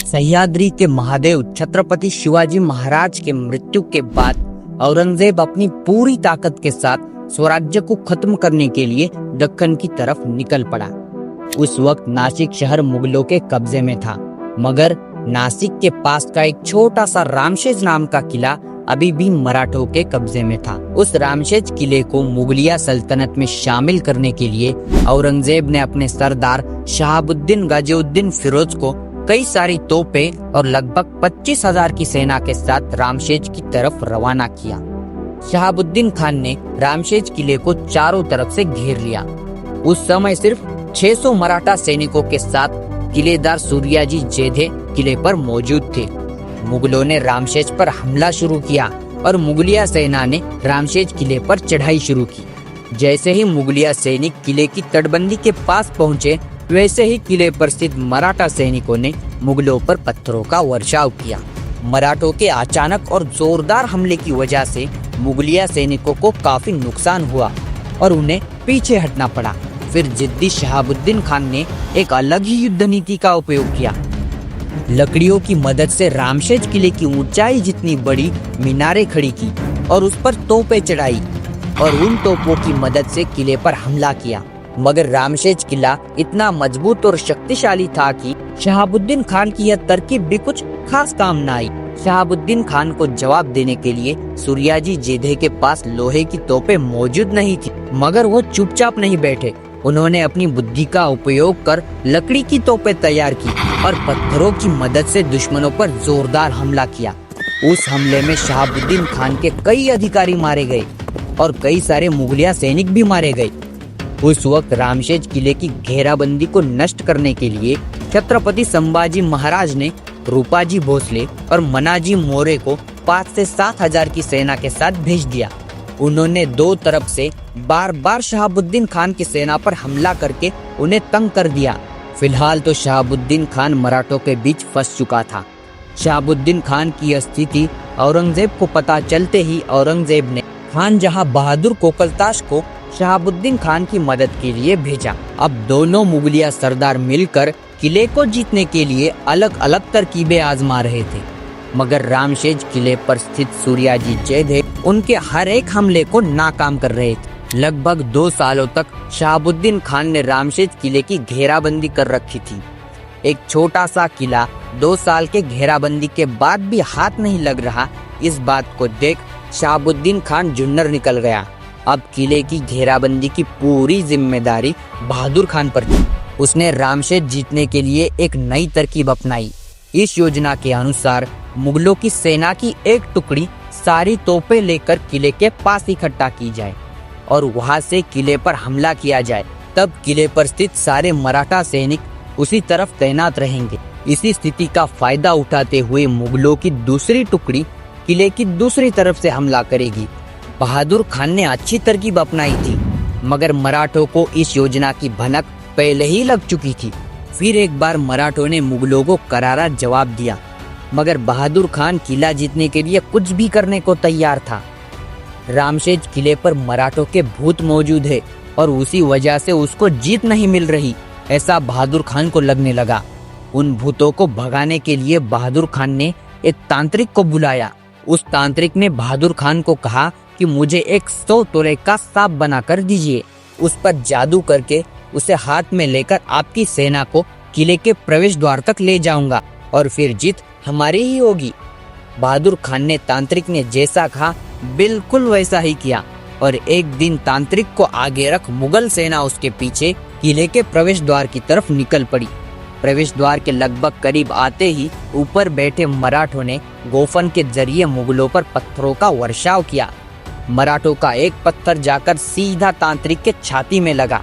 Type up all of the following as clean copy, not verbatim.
सह्याद्री के महादेव छत्रपति शिवाजी महाराज के मृत्यु के बाद औरंगजेब अपनी पूरी ताकत के साथ स्वराज्य को खत्म करने के लिए दक्कन की तरफ निकल पड़ा। उस वक्त नासिक शहर मुगलों के कब्जे में था, मगर नासिक के पास का एक छोटा सा रामशेज नाम का किला अभी भी मराठों के कब्जे में था। उस रामशेज किले को मुगलिया सल्तनत में शामिल करने के लिए औरंगजेब ने अपने सरदार शहाबुद्दीन गाजिउद्दीन फिरोज को कई सारी तोपें और लगभग 25,000 की सेना के साथ रामशेज की तरफ रवाना किया। शहाबुद्दीन खान ने रामशेज किले को चारों तरफ से घेर लिया। उस समय सिर्फ 600 मराठा सैनिकों के साथ किलेदार सूर्याजी जेधे किले पर मौजूद थे। मुगलों ने रामशेज पर हमला शुरू किया और मुगलिया सेना ने रामशेज किले पर चढ़ाई शुरू की। जैसे ही मुगलिया सैनिक किले की तटबंदी के पास पहुंचे, वैसे ही किले पर स्थित मराठा सैनिकों ने मुगलों पर पत्थरों का वर्षाव किया। मराठों के अचानक और जोरदार हमले की वजह से मुगलिया सैनिकों को काफी नुकसान हुआ और उन्हें पीछे हटना पड़ा। फिर जिद्दी शहाबुद्दीन खान ने एक अलग ही युद्ध नीति का उपयोग किया। लकड़ियों की मदद से रामशेज किले की ऊंचाई जितनी बड़ी मीनारें खड़ी की और उस पर तोपें चढ़ाई और उन तोपों की मदद से किले पर हमला किया। मगर रामशेज किला इतना मजबूत और शक्तिशाली था कि शहाबुद्दीन खान की यह तरकीब भी कुछ खास काम न आई। शहाबुद्दीन खान को जवाब देने के लिए सूर्याजी जेधे के पास लोहे की तोपें मौजूद नहीं थी, मगर वो चुपचाप नहीं बैठे। उन्होंने अपनी बुद्धि का उपयोग कर लकड़ी की तोपें तैयार की और पत्थरों की मदद से दुश्मनों पर जोरदार हमला किया। उस हमले में शहाबुद्दीन खान के कई अधिकारी मारे गए और कई सारे मुगलिया सैनिक भी मारे गए। उस वक्त रामशेज किले की घेराबंदी को नष्ट करने के लिए छत्रपति संभाजी महाराज ने रूपाजी भोसले और मनाजी मोरे को 5 से 7,000 की सेना के साथ भेज दिया। उन्होंने दो तरफ से बार बार शहाबुद्दीन खान की सेना पर हमला करके उन्हें तंग कर दिया। फिलहाल तो शहाबुद्दीन खान मराठों के बीच फंस चुका था। शहाबुद्दीन खान की स्थिति औरंगजेब को पता चलते ही औरंगजेब ने खान जहां बहादुर कोकलताश को शहाबुद्दीन खान की मदद के लिए भेजा। अब दोनों मुगलिया सरदार मिलकर किले को जीतने के लिए अलग अलग तरकीबें आजमा रहे थे, मगर रामशेज किले पर स्थित सूर्याजी जेधे उनके हर एक हमले को नाकाम कर रहे थे। लगभग 2 सालों तक शहाबुद्दीन खान ने रामशेज किले की घेराबंदी कर रखी थी। एक छोटा सा किला 2 साल के घेराबंदी के बाद भी हाथ नहीं लग रहा, इस बात को देख शहाबुद्दीन खान जुन्नर निकल गया। अब किले की घेराबंदी की पूरी जिम्मेदारी बहादुर खान पर थी। उसने रामशेज जीतने के लिए एक नई तरकीब अपनाई। इस योजना के अनुसार मुगलों की सेना की एक टुकड़ी सारी तोपें लेकर किले के पास इकट्ठा की जाए और वहां से किले पर हमला किया जाए। तब किले पर स्थित सारे मराठा सैनिक उसी तरफ तैनात रहेंगे। इसी स्थिति का फायदा उठाते हुए मुगलों की दूसरी टुकड़ी किले की दूसरी तरफ से हमला करेगी। बहादुर खान ने अच्छी तरकीब अपनाई थी, मगर मराठों को इस योजना की भनक पहले ही लग चुकी थी। फिर एक बार मराठों ने मुगलों को करारा जवाब दिया, मगर बहादुर खान किला जीतने के लिए कुछ भी करने को तैयार था। रामशेज किले पर मराठों के भूत मौजूद है और उसी वजह से उसको जीत नहीं मिल रही, ऐसा बहादुर खान को लगने लगा। उन भूतों को भगाने के लिए बहादुर खान ने एक तांत्रिक को बुलाया। उस तांत्रिक ने बहादुर खान को कहा कि मुझे एक 100 तोले का सांप बना कर दीजिए। उस पर जादू करके उसे हाथ में लेकर आपकी सेना को किले के प्रवेश द्वार तक ले जाऊंगा और फिर जीत हमारी ही होगी। बहादुर खान ने तांत्रिक ने जैसा कहा बिल्कुल वैसा ही किया और एक दिन तांत्रिक को आगे रख मुगल सेना उसके पीछे किले के प्रवेश द्वार की तरफ निकल पड़ी। प्रवेश द्वार के लगभग करीब आते ही ऊपर बैठे मराठों ने गोफन के जरिए मुगलों पर पत्थरों का वर्षाव किया। मराठों का एक पत्थर जाकर सीधा तांत्रिक के छाती में लगा।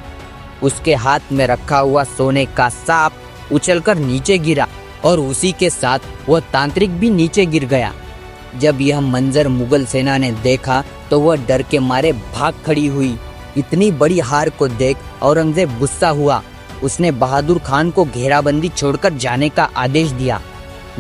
उसके हाथ में रखा हुआ सोने का सांप उछलकर नीचे गिरा और उसी के साथ वह तांत्रिक भी नीचे गिर गया। जब यह मंजर मुगल सेना ने देखा तो वह डर के मारे भाग खड़ी हुई। इतनी बड़ी हार को देख औरंगजेब गुस्सा हुआ। उसने बहादुर खान को घेराबंदी छोड़कर जाने का आदेश दिया।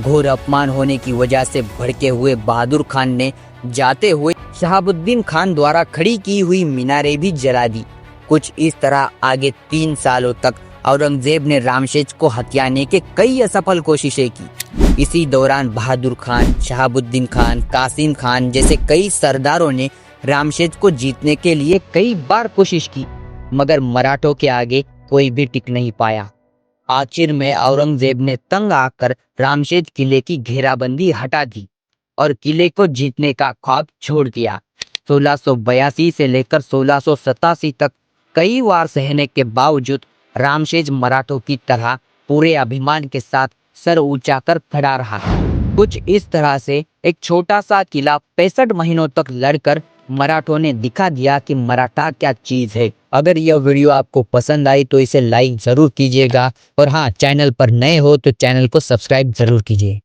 घोर अपमान होने की वजह से भड़के हुए बहादुर खान ने जाते हुए शहाबुद्दीन खान द्वारा खड़ी की हुई मीनारें भी जला दी। कुछ इस तरह आगे 3 सालों तक औरंगजेब ने रामशेज को हथियाने के कई असफल कोशिशें की। इसी दौरान बहादुर खान, शहाबुद्दीन खान, कासिम खान जैसे कई सरदारों ने रामशेज को जीतने के लिए कई बार कोशिश की, मगर मराठों के आगे कोई भी टिक नहीं पाया। आखिर में औरंगजेब ने तंग आकर रामशेज किले की घेराबंदी हटा दी और किले को जीतने का ख्वाब छोड़ दिया। 1682 से लेकर 1687 तक कई वार सहने के बावजूद रामशेज मराठों की तरह पूरे अभिमान के साथ सर ऊंचा कर खड़ा रहा। कुछ इस तरह से एक छोटा सा किला 65 महीनों तक लड़कर मराठों ने दिखा दिया कि मराठा क्या चीज है। अगर यह वीडियो आपको पसंद आई तो इसे लाइक जरूर कीजिएगा और हाँ, चैनल पर नए हो तो चैनल को सब्सक्राइब जरूर कीजिए।